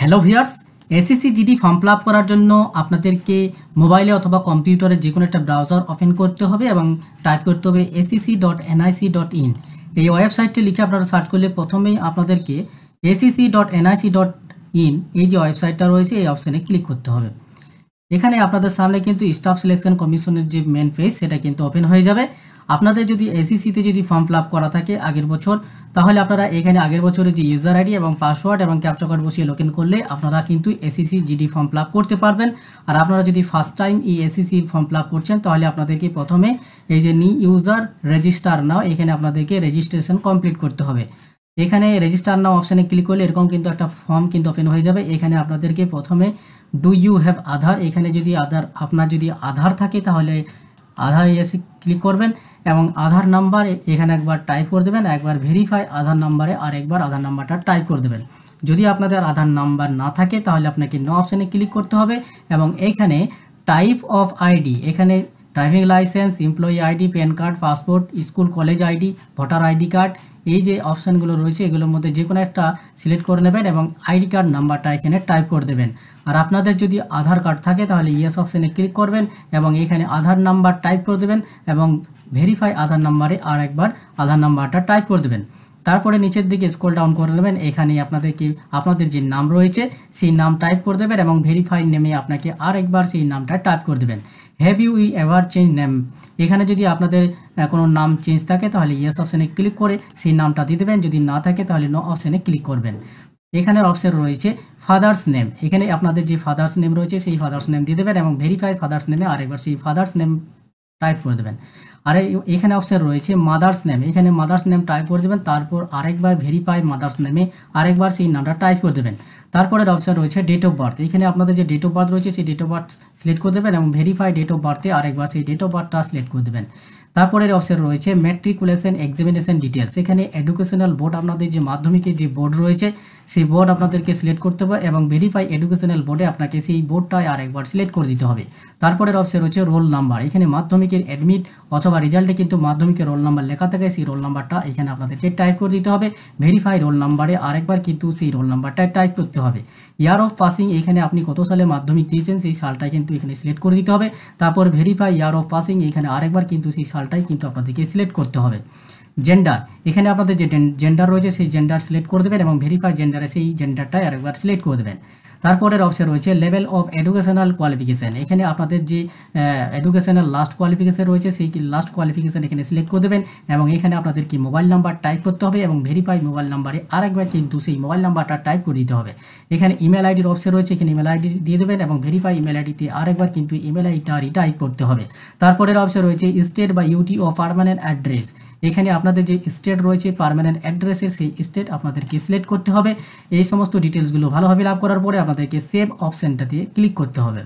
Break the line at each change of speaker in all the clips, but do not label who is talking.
Hello viewers, SSC GD form fill up করার জন্য আপনাদেরকে মোবাইলে অথবা কম্পিউটারে যে কোনো একটা ব্রাউজার ওপেন করতে হবে এবং টাইপ করতে হবে acc.nic.in। এই ওয়েবসাইটটি লিখে আপনারা সার্চ করলে প্রথমেই আপনাদেরকে acc.nic.in এই যে ওয়েবসাইটটা রয়েছে এই অপশানে ক্লিক করতে হবে। এখানে আপনাদের সামনে কিন্তু স্টাফ সিলেকশন কমিশনের যে মেন পেজ সেটা কিন্তু ওপেন হয়ে যাবে। আপনাদের যদি এসএসসিতে যদি ফর্ম ফিল আপ করা থাকে আগের বছর, তাহলে আপনারা এখানে আগের বছরের যে ইউজার আইডি এবং পাসওয়ার্ড এবং ক্যাপচা কোড বসিয়ে লগ ইন করলে আপনারা কিন্তু SSC GD form fill up করতে পারবেন। আর আপনারা যদি ফার্স্ট টাইম এই এসএসসি ফর্ম ফিল আপ করছেন তাহলে আপনাদেরকে প্রথমে এই যে নিউ ইউজার রেজিস্টার নাও, এখানে আপনাদেরকে রেজিস্ট্রেশন কমপ্লিট করতে হবে। এখানে রেজিস্টার নাও অপশানে ক্লিক করলে এরকম কিন্তু একটা ফর্ম কিন্তু ওপেন হয়ে যাবে। এখানে আপনাদেরকে প্রথমে ডু ইউ হ্যাভ আধার, এখানে যদি আপনার যদি আধার থাকে তাহলে আধার এসে ক্লিক করবেন এবং আধার নাম্বার এখানে একবার টাইপ করে দেবেন, একবার ভেরিফাই আধার নাম্বারে আর একবার আধার নাম্বারটা টাইপ করে দেবেন। যদি আপনাদের আধার নাম্বার না থাকে তাহলে আপনাকে নো অপশানে ক্লিক করতে হবে এবং এখানে টাইপ অফ আইডি, এখানে driving licence, employee ID, pan card, passport, school college ID, voter ID card, এই যে অপশানগুলো রয়েছে এগুলোর মধ্যে যে কোনো একটা সিলেক্ট করে নেবেন এবং আইডি কার্ড নাম্বারটা এখানে টাইপ করে দেবেন। আর আপনাদের যদি আধার কার্ড থাকে তাহলে ইয়েস অপশানে ক্লিক করবেন এবং এখানে আধার নাম্বার টাইপ করে দেবেন এবং ভেরিফাই আধার নাম্বারে আর একবার আধার নাম্বারটা টাইপ করে দেবেন। তারপরে নিচের দিকে স্ক্রল ডাউন করে নেবেন, এখানে আপনাদের যে নাম রয়েছে সেই নাম টাইপ করে দেবেন এবং ভেরিফাই নেমে আপনাকে আর একবার সেই নামটা টাইপ করে দেবেন। Have you ever change name, এখানে যদি আপনাদের কোনো নাম চেঞ্জ থাকে তাহলে ইয়েস অপশানে ক্লিক করে সেই নামটা দিয়ে দেবেন, যদি না থাকে তাহলে নো অপশানে ক্লিক করবেন। এখানের অপশন রয়েছে ফাদার্স নেম, এখানে আপনাদের যে ফাদার্স নেম রয়েছে সেই ফাদার্স নেম দিয়ে দেবেন এবং ভেরিফাই ফাদার্স নেমে আরেকবার সেই ফাদার্স নেম টাইপ করে দেবেন। আর এখানে অপশন রয়েছে মাদার্স নেম, এখানে মাদার্স নেম টাইপ করে দেবেন, তারপর আরেকবার ভেরিফাই মাদার্স নেমে আরেকবার সেই নামটা টাইপ করে দেবেন। তারপরের অপশন রয়েছে ডেট অফ বার্থ, এখানে আপনাদের যে ডেট অফ বার্থ রয়েছে সেই ডেট অফ বার্থ সিলেক্ট করে দেবেন এবং ভেরিফাই ডেট অফ বার্থে আরেকবার সেই ডেট অফ বার্থটা সিলেক্ট করে দেবেন। তারপরের অপশন রয়েছে ম্যাট্রিকুলেশন এক্সামিনেশন ডিটেলস, এখানে এডুকেশনাল বোর্ড আপনাদের যে মাধ্যমিকের যে বোর্ড রয়েছে সেই বোর্ড আপনাদেরকে সিলেক্ট করতে হবে এবং ভেরিফাই এডুকেশনাল বোর্ডে আপনাকে সেই বোর্ডটাই আরেকবার সিলেক্ট করে দিতে হবে। তারপরের অপশন রয়েছে রোল নাম্বার, এখানে মাধ্যমিকের অ্যাডমিট অথবা রেজাল্টে কিন্তু মাধ্যমিকের রোল নাম্বার লেখা থাকে, সেই রোল নাম্বারটা এখানে আপনাদেরকে টাইপ করে দিতে হবে। ভেরিফাই রোল নাম্বারে আরেকবার কিন্তু সেই রোল নাম্বারটা টাইপ করতে হবে। ইয়ার অফ পাসিং, এখানে আপনি কত সালে মাধ্যমিক দিয়েছেন সেই সালটা কিন্তু এখানে সিলেক্ট করে দিতে হবে। তারপর ভেরিফাই ইয়ার অফ পাসিং, এখানে আরেকবার কিন্তু সেই সালটাই কিন্তু আপনাদেরকে সিলেক্ট করতে হবে। জেন্ডার, এখানে আপনাদের যে জেন্ডার রয়েছে সেই জেন্ডার সিলেক্ট করে দেবেন এবং ভেরিফাই জেন্ডারে সেই জেন্ডারটাই আরেকবার সিলেক্ট করে দেবেন। তারপরের অপশন রয়েছে লেভেল অফ এডুকেশনাল কোয়ালিফিকেশান, এখানে আপনাদের যে এডুকেশনাল লাস্ট কোয়ালিফিকেশান রয়েছে সেই লাস্ট কোয়ালিফিকেশান এখানে সিলেক্ট করে দেবেন এবং এখানে আপনাদের কি মোবাইল নাম্বার টাইপ করতে হবে এবং ভেরিফাই মোবাইল নাম্বারে আরেকবার কিন্তু সেই মোবাইল নাম্বারটা টাইপ করে দিতে হবে। এখানে ইমেল আইডির অপশন রয়েছে, এখানে ইমেল আইডি দিয়ে দেবেন এবং ভেরিফাই ইমেল আইডিতে আরেকবার কিন্তু ইমেল আইডিটা রিটাইপ করতে হবে। তারপরের অপশন রয়েছে স্টেট বা ইউটি ও পার্মানেন্ট অ্যাড্রেস, এখানে আপনাদের যে স্টেট রয়েছে পার্মানেন্ট অ্যাড্রেসের সেই স্টেট আপনাদেরকে সিলেক্ট করতে হবে। এই সমস্ত ডিটেলসগুলো ভালোভাবে ফিল আপ করার পরে আপনাদেরকে সেভ অপশনটাতে ক্লিক করতে হবে।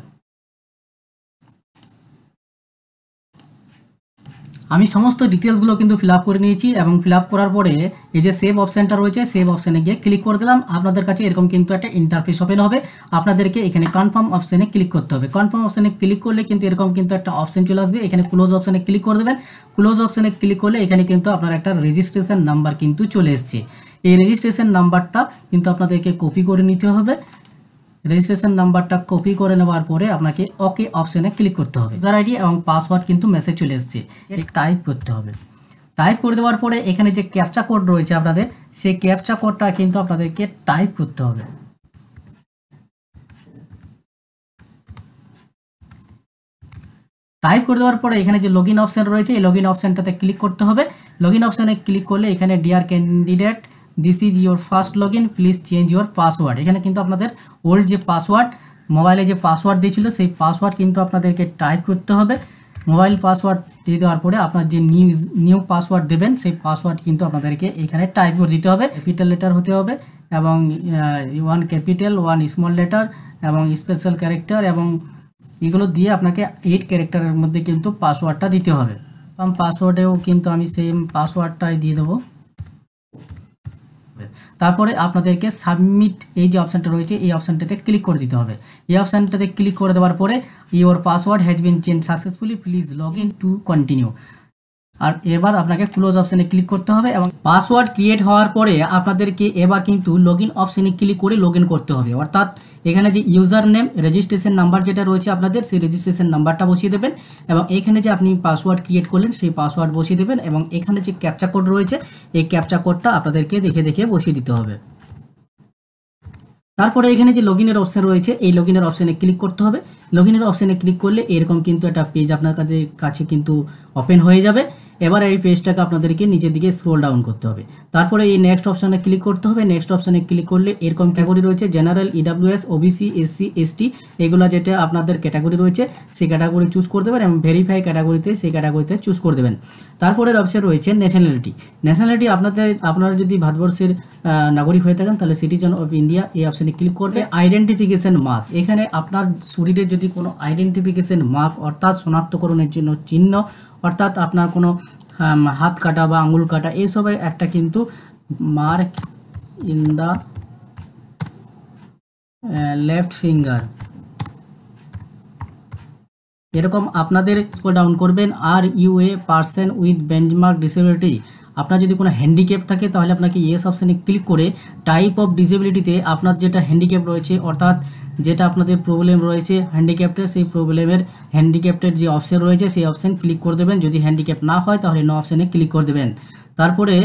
আমি সমস্ত ডিটেলসগুলো কিন্তু ফিল আপ করে নিয়েছি এবং ফিল আপ করার পরে এই যে সেভ অপশানটা রয়েছে সেভ অপশানে গিয়ে ক্লিক করে দিলাম। আপনাদের কাছে এরকম কিন্তু একটা ইন্টারফেস ওপেন হবে, আপনাদেরকে এখানে কনফার্ম অপশানে ক্লিক করতে হবে। কনফার্ম অপশানে ক্লিক করলে কিন্তু এরকম কিন্তু একটা অপশান চলে আসবে, এখানে ক্লোজ অপশানে ক্লিক করে দেবেন। ক্লোজ অপশানে ক্লিক করলে এখানে কিন্তু আপনার একটা রেজিস্ট্রেশন নাম্বার কিন্তু চলে এসছে। এই রেজিস্ট্রেশন নাম্বারটা কিন্তু আপনাদেরকে কপি করে নিতে হবে। রেজিস্ট্রেশন নাম্বারটা কপি করে নেওয়ার পরে আপনাকে ওকে অপশানে ক্লিক করতে হবে। ইউজার আইডি এবং পাসওয়ার্ড কিন্তু মেসেজ চলে এসেছে, টাইপ করতে হবে। টাইপ করে দেওয়ার পরে এখানে যে ক্যাপচা কোড রয়েছে আপনাদের সেই ক্যাপচা কোডটা কিন্তু আপনাদেরকে টাইপ করতে হবে। টাইপ করে দেওয়ার পরে এখানে যে লগইন অপশান রয়েছে এই লগইন অপশানটাতে ক্লিক করতে হবে। লগইন অপশানে ক্লিক করলে এখানে dear candidate this is your first login, please change your password, এখানে কিন্তু আপনাদের ওল্ড যে পাসওয়ার্ড মোবাইলে যে পাসওয়ার্ড দিয়েছিল সেই পাসওয়ার্ড কিন্তু আপনাদেরকে টাইপ করতে হবে। মোবাইল পাসওয়ার্ড দিয়ে দেওয়ার পরে আপনার যে নিউ পাসওয়ার্ড দেবেন সেই পাসওয়ার্ড কিন্তু আপনাদেরকে এখানে টাইপ করে দিতে হবে। ক্যাপিটাল লেটার হতে হবে এবং 1 ক্যাপিটাল 1 স্মল লেটার এবং স্পেশাল ক্যারেক্টার এবং এগুলো দিয়ে আপনাকে 8 ক্যারেক্টারের মধ্যে কিন্তু পাসওয়ার্ডটা দিতে হবে। পাসওয়ার্ডেও কিন্তু আমি সেম পাসওয়ার্ডটাই দিয়ে দেবো। তারপরে আপনাদেরকে সাবমিট এই যে অপশানটা রয়েছে এই অপশানটাতে ক্লিক করে দিতে হবে। এই অপশানটাতে ক্লিক করে দেওয়ার পরে your password has been change successfully, please log in to continue, আর এবার আপনাকে ক্লোজ অপশানে ক্লিক করতে হবে এবং পাসওয়ার্ড ক্রিয়েট হওয়ার পরে আপনাদেরকে এবার কিন্তু লগইন অপশানে ক্লিক করে লগইন করতে হবে। অর্থাৎ এখানে যে ইউজার নেম রেজিস্ট্রেশন নাম্বার যেটা রয়েছে আপনাদের, সেই রেজিস্ট্রেশন নাম্বারটা বসিয়ে দেবেন এবং এখানে যে আপনি পাসওয়ার্ড ক্রিয়েট করলেন সেই পাসওয়ার্ড বসিয়ে দেবেন এবং এখানে যে ক্যাপচা কোড রয়েছে এই ক্যাপচা কোডটা আপনাদেরকে দেখে দেখে বসিয়ে দিতে হবে। তারপরে এখানে যে লগইনের অপশন রয়েছে এই লগইনের অপশানে ক্লিক করতে হবে। লগইনের অপশানে ক্লিক করলে এরকম কিন্তু একটা পেজ আপনার কাছে কিন্তু ওপেন হয়ে যাবে। এবার এই পেজটাকে আপনাদেরকে নিচের দিকে স্ক্রল ডাউন করতে হবে। তারপরে এই নেক্সট অপশানে ক্লিক করতে হবে। নেক্সট অপশানে ক্লিক করলে এরকম ক্যাটাগরি রয়েছে general, EWS, OBC, SC, ST, এগুলো যেটা আপনাদের ক্যাটাগরি রয়েছে সেই ক্যাটাগরি চুজ করে দেবেন এবং ভেরিফাই ক্যাটাগরিতে সেই ক্যাটাগরিতে চুজ করে দেবেন। তারপরের অপশন রয়েছে ন্যাশনালিটি। ন্যাশনালিটি আপনারা যদি ভারতবর্ষের নাগরিক হয়ে থাকেন তাহলে সিটিজেন অফ ইন্ডিয়া এই অপশানে ক্লিক করবে। আইডেন্টিফিকেশন মার্ক, এখানে আপনার শরীরে যদি কোনো আইডেন্টিফিকেশন মার্ক অর্থাৎ শনাক্তকরণের জন্য চিহ্ন, অর্থাৎ আপনার কোনো হাত কাটা বা আঙুল কাটা এইসবের একটা কিন্তু mark in the left finger, এরকম আপনাদের স্ক্রল ডাউন করবেন। Are you a person with benchmark disability, আপনার যদি কোনো হ্যান্ডিক্যাপ থাকে তাহলে আপনাকে ইয়েস অপশানে ক্লিক করে টাইপ অফ ডিসেবিলিটিতে আপনার যেটা হ্যান্ডিক্যাপ রয়েছে অর্থাৎ যেটা আপনাদের প্রবলেম রয়েছে হ্যান্ডিক্যাপ্টের, সেই প্রবলেমের হ্যান্ডিক্যাপ্টের যে অপশান রয়েছে সেই অপশান ক্লিক করে দেবেন। যদি হ্যান্ডিক্যাপ না হয় তাহলে নো অপশানে ক্লিক করে দেবেন। তারপরে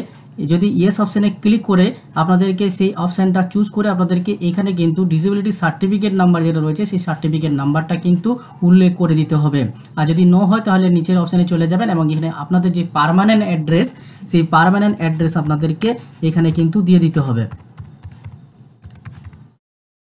যদি ইয়েস অপশানে ক্লিক করে আপনাদেরকে সেই অপশানটা চুজ করে আপনাদেরকে এখানে কিন্তু ডিসেবিলিটি সার্টিফিকেট নাম্বার যেটা রয়েছে সেই সার্টিফিকেট নাম্বারটা কিন্তু উল্লেখ করে দিতে হবে। আর যদি নো হয় তাহলে নিচের অপশানে চলে যাবেন এবং এখানে আপনাদের যে পার্মানেন্ট অ্যাড্রেস সেই পার্মানেন্ট অ্যাড্রেস আপনাদেরকে এখানে কিন্তু দিয়ে দিতে হবে।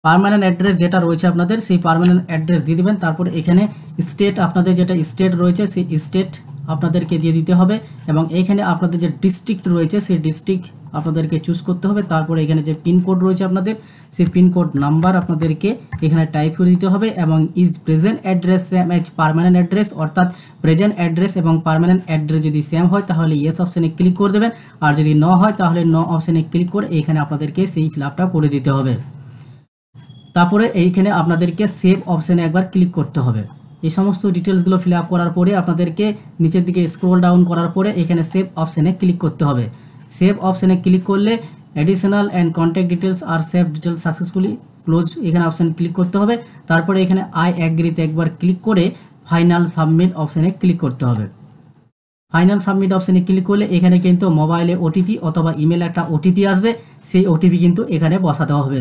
পার্মানেন্ট অ্যাড্রেস যেটা রয়েছে আপনাদের সেই পার্মানেন্ট অ্যাড্রেস দিয়ে দেবেন। তারপরে এখানে স্টেট আপনাদের যেটা স্টেট রয়েছে সেই স্টেট আপনাদেরকে দিয়ে দিতে হবে এবং এখানে আপনাদের যে ডিস্ট্রিক্ট রয়েছে সেই ডিস্ট্রিক্ট আপনাদেরকে চুজ করতে হবে। তারপরে এখানে যে পিনকোড রয়েছে আপনাদের সেই পিনকোড নাম্বার আপনাদেরকে এখানে টাইপ করে দিতে হবে এবং is present address same as permanent address, অর্থাৎ প্রেজেন্ট অ্যাড্রেস এবং পার্মানেন্ট অ্যাড্রেস যদি সেম হয় তাহলে ইয়েস অপশানে ক্লিক করে দেবেন আর যদি নো হয় তাহলে নো অপশানে ক্লিক করে এখানে আপনাদেরকে সেই ফিল আপটা করে দিতে হবে। তারপরে এইখানে আপনাদেরকে সেভ অপশানে একবার ক্লিক করতে হবে। এই সমস্ত ডিটেলসগুলো ফিল আপ করার পরে আপনাদেরকে নিচের দিকে স্ক্রল ডাউন করার পরে এখানে সেভ অপশানে ক্লিক করতে হবে। সেভ অপশানে ক্লিক করলে অ্যাডিশনাল অ্যান্ড কন্ট্যাক্ট ডিটেলস আর সেভ ডিটেলস সাকসেসফুলি ক্লোজ এখানে অপশান ক্লিক করতে হবে। তারপরে এখানে আই অ্যাগ্রিতে একবার ক্লিক করে ফাইনাল সাবমিট অপশানে ক্লিক করতে হবে। ফাইনাল সাবমিট অপশানে ক্লিক করলে এখানে কিন্তু মোবাইলে ওটিপি অথবা ইমেলে একটা ওটিপি আসবে, সেই ওটিপি কিন্তু এখানে বসাতে হবে।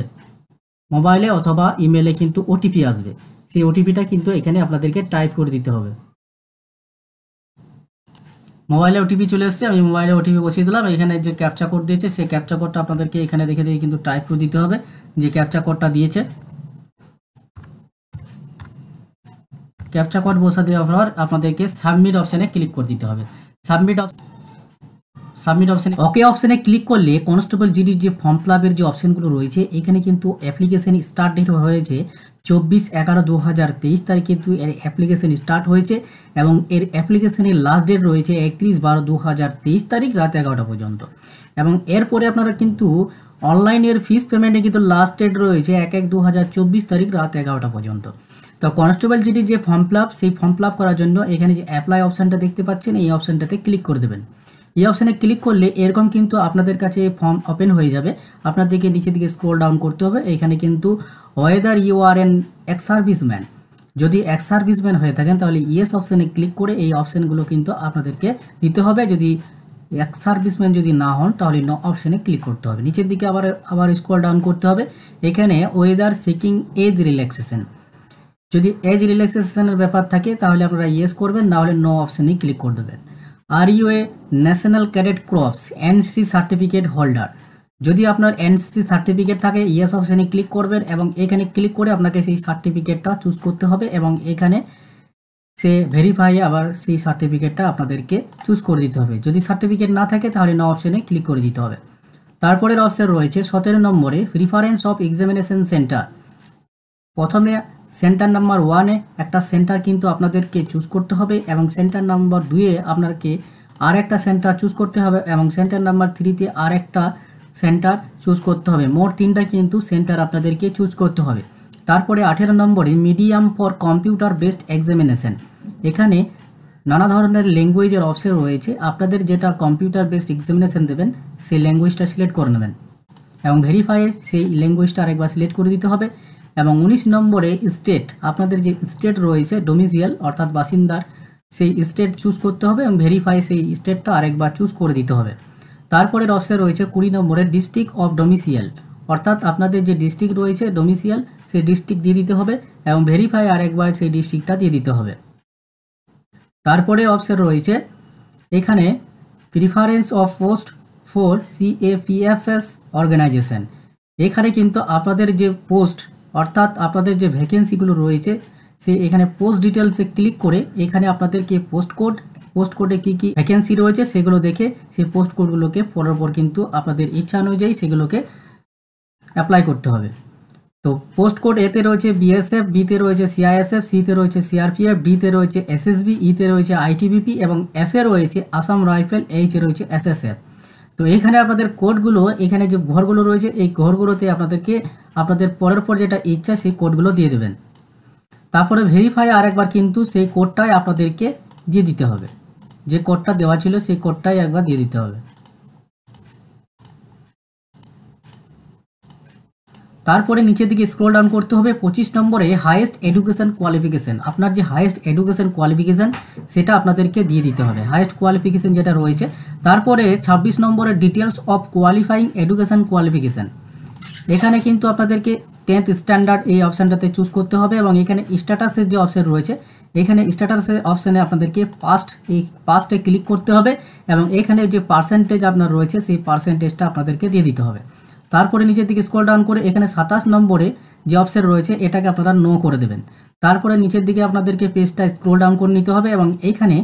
মোবাইলে অথবা ইমেলে কিন্তু ওটিপি আসবে, সেই ওটিপিটা কিন্তু এখানে আপনাদেরকে টাইপ করে দিতে হবে। মোবাইলে ওটিপি চলে এসেছে, আমি মোবাইলে ওটিপি বসিয়ে দিলাম। এখানে যে ক্যাপচা কোড দিয়েছে সেই ক্যাপচা কোডটা আপনাদেরকে এখানে দেখে দেখে কিন্তু টাইপ করে দিতে হবে যে ক্যাপচা কোডটা দিয়েছে। ক্যাপচা কোড বসা দেওয়ার পর আপনাদেরকে সাবমিট অপশানে ক্লিক করে দিতে হবে। সাবমিট অপশানে ওকে অপশানে ক্লিক করলে কনস্টেবল জিডির যে ফর্ম ফিল আপের যে অপশানগুলো রয়েছে এখানে কিন্তু অ্যাপ্লিকেশন স্টার্ট ডেট হয়েছে 24/11/2023 তারিখে কিন্তু এর অ্যাপ্লিকেশন স্টার্ট হয়েছে এবং এর অ্যাপ্লিকেশনের লাস্ট ডেট রয়েছে 31/12/2023 তারিখ রাত 11টা পর্যন্ত। এবং এরপরে আপনারা কিন্তু অনলাইনের ফিস পেমেন্টে কিন্তু লাস্ট ডেট রয়েছে 1/1/2024 তারিখ রাত 11টা পর্যন্ত। তো কনস্টেবল জিডির যে ফর্ম ফিল আপ সেই ফর্ম ফিল আপ করার জন্য এখানে যে অ্যাপ্লাই অপশানটা দেখতে পাচ্ছেন এই অপশানটাতে ক্লিক করে দেবেন। এই অপশানে ক্লিক করলে এরকম কিন্তু আপনাদের কাছে ফর্ম ওপেন হয়ে যাবে। আপনাদেরকে নিচের দিকে স্ক্রল ডাউন করতে হবে। এখানে কিন্তু whether you are an ex serviceman, যদি এক্স সার্ভিসম্যান হয়ে থাকেন তাহলে ইয়েস অপশানে ক্লিক করে এই অপশানগুলো কিন্তু আপনাদেরকে দিতে হবে। যদি এক্স সার্ভিসম্যান যদি না হন তাহলে নো অপশানে ক্লিক করতে হবে। নিচের দিকে আবার স্ক্রল ডাউন করতে হবে। এখানে ওয়েদার সিকিং এজ রিল্যাক্সেশন, যদি এজ রিল্যাক্সেশনের ব্যাপার থাকে তাহলে আপনারা ইয়েস করবেন, না হলে নো অপশানে ক্লিক করে দেবেন। Are you a national cadet corps NCC certificate holder, যদি আপনার এনসিসি সার্টিফিকেট থাকে ইয়েস অপশানে ক্লিক করবেন এবং এখানে ক্লিক করে আপনাকে সেই সার্টিফিকেটটা চুজ করতে হবে এবং এখানে সে ভেরিফাই আবার সেই সার্টিফিকেটটা আপনাদেরকে চুজ করে দিতে হবে। যদি সার্টিফিকেট না থাকে তাহলে নো অপশানে ক্লিক করে দিতে হবে। তারপরের অপশান রয়েছে 17 নম্বরে প্রিফারেন্স অফ এক্সামিনেশন সেন্টার। প্রথমে সেন্টার নাম্বার 1-এ একটা সেন্টার কিন্তু আপনাদেরকে চুজ করতে হবে এবং সেন্টার নাম্বার 2-এ আপনাকে আর একটা সেন্টার চুজ করতে হবে এবং সেন্টার নাম্বার 3-তে আর একটা সেন্টার চুজ করতে হবে। মোট 3টা কিন্তু সেন্টার আপনাদেরকে চুজ করতে হবে। তারপরে 18 নম্বরে medium for computer based examination, এখানে নানা ধরনের ল্যাঙ্গুয়েজের অপশন রয়েছে, আপনাদের যেটা কম্পিউটার বেসড এক্সামিনেশন দেবেন সেই ল্যাঙ্গুয়েজটা সিলেক্ট করে নেবেন এবং ভেরিফাই সেই ল্যাঙ্গুয়েজটা আরেকবার সিলেক্ট করে দিতে হবে। এবং 19 নম্বরে স্টেট, আপনাদের যে স্টেট রয়েছে ডোমিসিয়াল অর্থাৎ বাসিন্দার সেই স্টেট চুজ করতে হবে এবং ভেরিফাই সেই স্টেটটা আরেকবার চুজ করে দিতে হবে। তারপরের অপশন রয়েছে 20 নম্বরে ডিস্ট্রিক্ট অফ ডোমিসিয়াল, অর্থাৎ আপনাদের যে ডিস্ট্রিক্ট রয়েছে ডোমিসিয়াল সেই ডিস্ট্রিক্ট দিয়ে দিতে হবে এবং ভেরিফাই আরেকবার সেই ডিস্ট্রিক্টটা দিয়ে দিতে হবে। তারপরে অপশন রয়েছে এখানে preference of post for CAPFS organisation. এখানে কিন্তু আপনাদের যে পোস্ট অর্থাৎ আপনাদের যে ভ্যাকেন্সিগুলো রয়েছে সে এখানে পোস্ট ডিটেলসে ক্লিক করে এখানে আপনাদেরকে পোস্ট কোডে কী কী ভ্যাকেন্সি রয়েছে সেগুলো দেখে সেই পোস্ট কোডগুলোকে পর কিন্তু আপনাদের ইচ্ছা অনুযায়ী সেগুলোকে অ্যাপ্লাই করতে হবে। তো পোস্ট কোড এতে রয়েছে BSF, বিতে রয়েছে CISF, সিতে রয়েছে CRPF, ডিতে রয়েছে SSB, ইতে রয়েছে ITBP এবং এফে রয়েছে আসাম রাইফেল, এইচে রয়েছে SSF। তো এখানে আপনাদের কোডগুলো এখানে যে ঘরগুলো রয়েছে এই ঘরগুলোতে আপনাদেরকে আপনাদের পর যেটা ইচ্ছা সেই কোডগুলো দিয়ে দেবেন। তারপরে ভেরিফাই আরেকবার কিন্তু সেই কোডটাই আপনাদেরকে দিয়ে দিতে হবে, যে কোডটা দেওয়া ছিল সেই কোডটাই একবার দিয়ে দিতে হবে। তারপরে নিচের দিকে স্ক্রল ডাউন করতে হবে। 25 নম্বরে হাইয়েস্ট এডুকেশন কোয়ালিফিকেশন, আপনার যে হাইয়েস্ট এডুকেশন কোয়ালিফিকেশন সেটা আপনাদেরকে দিয়ে দিতে হবে, হাইয়েস্ট কোয়ালিফিকেশন যেটা রয়েছে। তারপরে 26 নম্বরে details of qualifying education qualification, এখানে কিন্তু আপনাদেরকে 10th স্ট্যান্ডার্ড এই অপশানটাতে চুজ করতে হবে এবং এখানে স্ট্যাটাসের যে অপশান রয়েছে এখানে স্ট্যাটাসের অপশানে আপনাদেরকে পাস্টে ক্লিক করতে হবে এবং এখানে যে পার্সেন্টেজ আপনার রয়েছে সেই পার্সেন্টেজটা আপনাদেরকে দিয়ে দিতে হবে। তারপরে নিচের দিকে স্ক্রল ডাউন করে এখানে 27 নম্বরে যে অপশন রয়েছে এটাকে আপনারা নো করে দেবেন। তারপরে নিচের দিকে আপনাদেরকে পেজটা স্ক্রল ডাউন করে নিতে হবে এবং এইখানে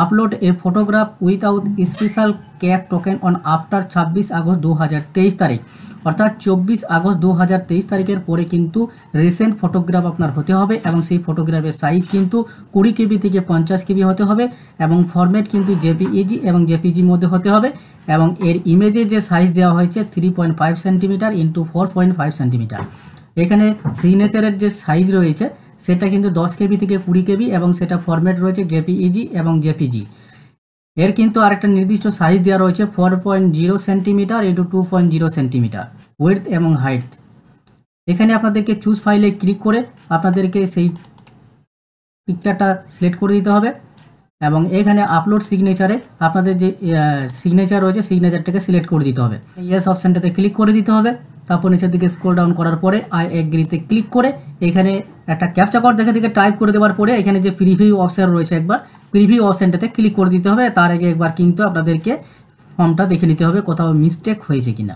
upload A photograph without special cap token on after 26 August 2023 তারিখ, অর্থাৎ 24 আগস্ট 2023 তারিখের পরে কিন্তু রিসেন্ট ফটোগ্রাফ আপনার হতে হবে এবং সেই ফটোগ্রাফের সাইজ কিন্তু 20 KB থেকে 50 KB হতে হবে এবং ফরম্যাট কিন্তু JPEG এবং JPG মধ্যে হতে হবে এবং এর ইমেজের যে সাইজ দেওয়া হয়েছে 3.5 সেন্টিমিটার ইন্টু 4.5 সেন্টিমিটার। এখানে সিগনেচারের যে সাইজ রয়েছে সেটা কিন্তু 10 KB থেকে 20 KB এবং সেটা ফরম্যাট রয়েছে JPEG এবং JPG। এর কিন্তু আরেকটা নির্দিষ্ট সাইজ দেওয়া রয়েছে 4.0 সেন্টিমিটার ইন্টু 2.0 সেন্টিমিটার উইডথ এবং হাইট। এখানে আপনাদেরকে চুজ ফাইলে ক্লিক করে আপনাদেরকে সেই পিকচারটা সিলেক্ট করে দিতে হবে এবং এখানে আপলোড সিগনেচারে আপনাদের যে সিগনেচার রয়েছে সিগনেচারটাকে সিলেক্ট করে দিতে হবে। ইয়েস অপশানটাতে ক্লিক করে দিতে হবে। তারপর নিচের দিকে স্ক্রল ডাউন করার পরে আই এগ্রিতে ক্লিক করে এখানে একটা ক্যাপচা কোড দেখে টাইপ করে দেওয়ার পরে এখানে যে প্রিভিউ অপশান রয়েছে একবার প্রিভিউ অপশানটাতে ক্লিক করে দিতে হবে। তার আগে একবার কিন্তু আপনাদেরকে ফর্মটা দেখে নিতে হবে কোথাও মিস্টেক হয়েছে কিনা।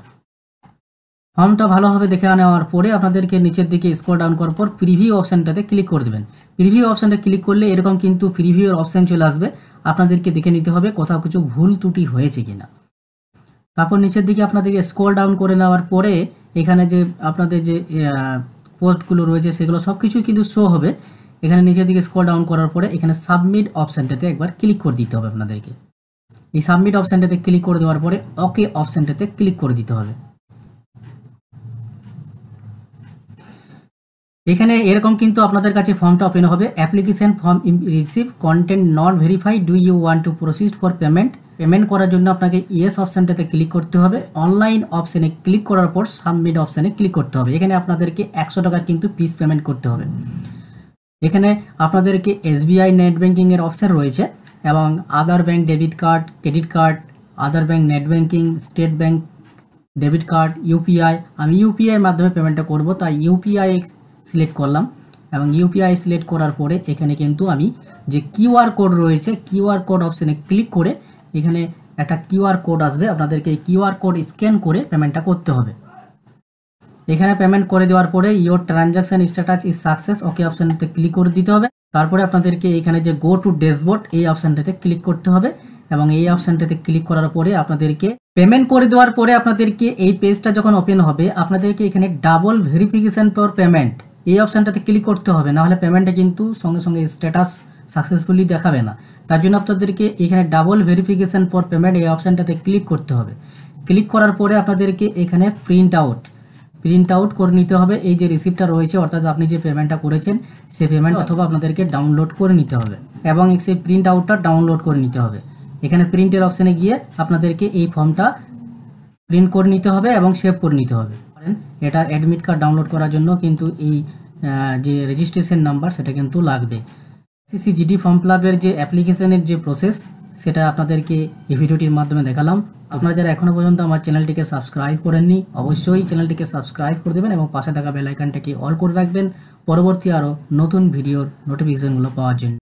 ফর্মটা ভালোভাবে দেখে নেওয়ার পরে আপনাদেরকে নিচের দিকে স্ক্রল ডাউন করার পর প্রিভিউ অপশানটাতে ক্লিক করে দেবেন। প্রিভিউ অপশানটা ক্লিক করলে এরকম কিন্তু প্রিভিউর অপশান চলে আসবে, আপনাদেরকে দেখে নিতে হবে কোথাও কিছু ভুল ত্রুটি হয়েছে কিনা। তারপর নিচের দিকে আপনাদেরকে স্ক্রল ডাউন করে নেওয়ার পরে এখানে যে আপনাদের যে পোস্টগুলো রয়েছে সেগুলো সব কিছুই কিন্তু শো হবে। এখানে নিচের দিকে স্ক্রল ডাউন করার পরে এখানে সাবমিট অপশানটাতে একবার ক্লিক করে দিতে হবে আপনাদেরকে। এই সাবমিট অপশানটাতে ক্লিক করে দেওয়ার পরে ওকে অপশানটাতে ক্লিক করে দিতে হবে। এখানে এরকম কিন্তু আপনাদের কাছে ফর্মটা ওপেন হবে। Application form receive content not verified, do you want to proceed for payment করার জন্য আপনাকে ইয়েস অপশানটাতে ক্লিক করতে হবে। অনলাইন অপশানে ক্লিক করার পর সাবমিট অপশানে ক্লিক করতে হবে। এখানে আপনাদেরকে 100 টাকার কিন্তু ফিস পেমেন্ট করতে হবে। এখানে আপনাদেরকে SBI নেট ব্যাঙ্কিংয়ের অপশান রয়েছে এবং other bank debit card, credit card, other bank net banking, state bank debit card, UPI। আমি UPI মাধ্যমে পেমেন্টটা করব, তাই UPI সিলেক্ট করলাম এবং UPI সিলেক্ট করার পরে এখানে কিন্তু আমি যে QR কোড রয়েছে QR কোড অপশানে ক্লিক করে এখানে একটা QR কোড আসবে, আপনাদেরকে এই QR কোড স্ক্যান করে পেমেন্টটা করতে হবে। এখানে পেমেন্ট করে দেওয়ার পরে your transaction status is success, okay অপশানটাতে ক্লিক করে দিতে হবে। তারপরে আপনাদেরকে এখানে যে গো টু ড্যাশবোর্ড এই অপশানটাতে ক্লিক করতে হবে এবং এই অপশানটাতে ক্লিক করার পরে আপনাদেরকে পেমেন্ট করে দেওয়ার পরে আপনাদেরকে এই পেজটা যখন ওপেন হবে আপনাদেরকে এখানে ডাবল ভেরিফিকেশন ফর পেমেন্ট এই অপশানটাতে ক্লিক করতে হবে, নাহলে পেমেন্টটা কিন্তু সঙ্গে সঙ্গে স্ট্যাটাস সাকসেসফুলি দেখাবে না। তার জন্য আপনাদেরকে এখানে ডাবল ভেরিফিকেশন ফর পেমেন্ট এই অপশানটাতে ক্লিক করতে হবে। ক্লিক করার পরে আপনাদেরকে এখানে প্রিন্ট আউট প্রিন্ট আউট করে নিতে হবে এই যে রিসিপ্টটা রয়েছে, অর্থাৎ আপনি যে পেমেন্টটা করেছেন সেই পেমেন্ট, অথবা আপনাদেরকে ডাউনলোড করে নিতে হবে এবং সেই প্রিন্ট আউটটা ডাউনলোড করে নিতে হবে। এখানে প্রিন্টের অপশানে গিয়ে আপনাদেরকে এই ফর্মটা প্রিন্ট করে নিতে হবে এবং সেভ করে নিতে হবে। এটা অ্যাডমিট কার্ড ডাউনলোড করার জন্য কিন্তু এই যে রেজিস্ট্রেশন নাম্বার সেটা কিন্তু লাগবে। সিসিজিডি ফর্ম ফিল আপের যে অ্যাপ্লিকেশনের যে প্রসেস সেটা আপনাদেরকে এই ভিডিওটির মাধ্যমে দেখালাম। আপনারা যারা এখনও পর্যন্ত আমার চ্যানেলটিকে সাবস্ক্রাইব করেননি অবশ্যই চ্যানেলটিকে সাবস্ক্রাইব করে দেবেন এবং পাশে থাকা বেল আইকনটাকে অল করে রাখবেন পরবর্তী আরও নতুন ভিডিওর নোটিফিকেশনগুলো পাওয়ার জন্য।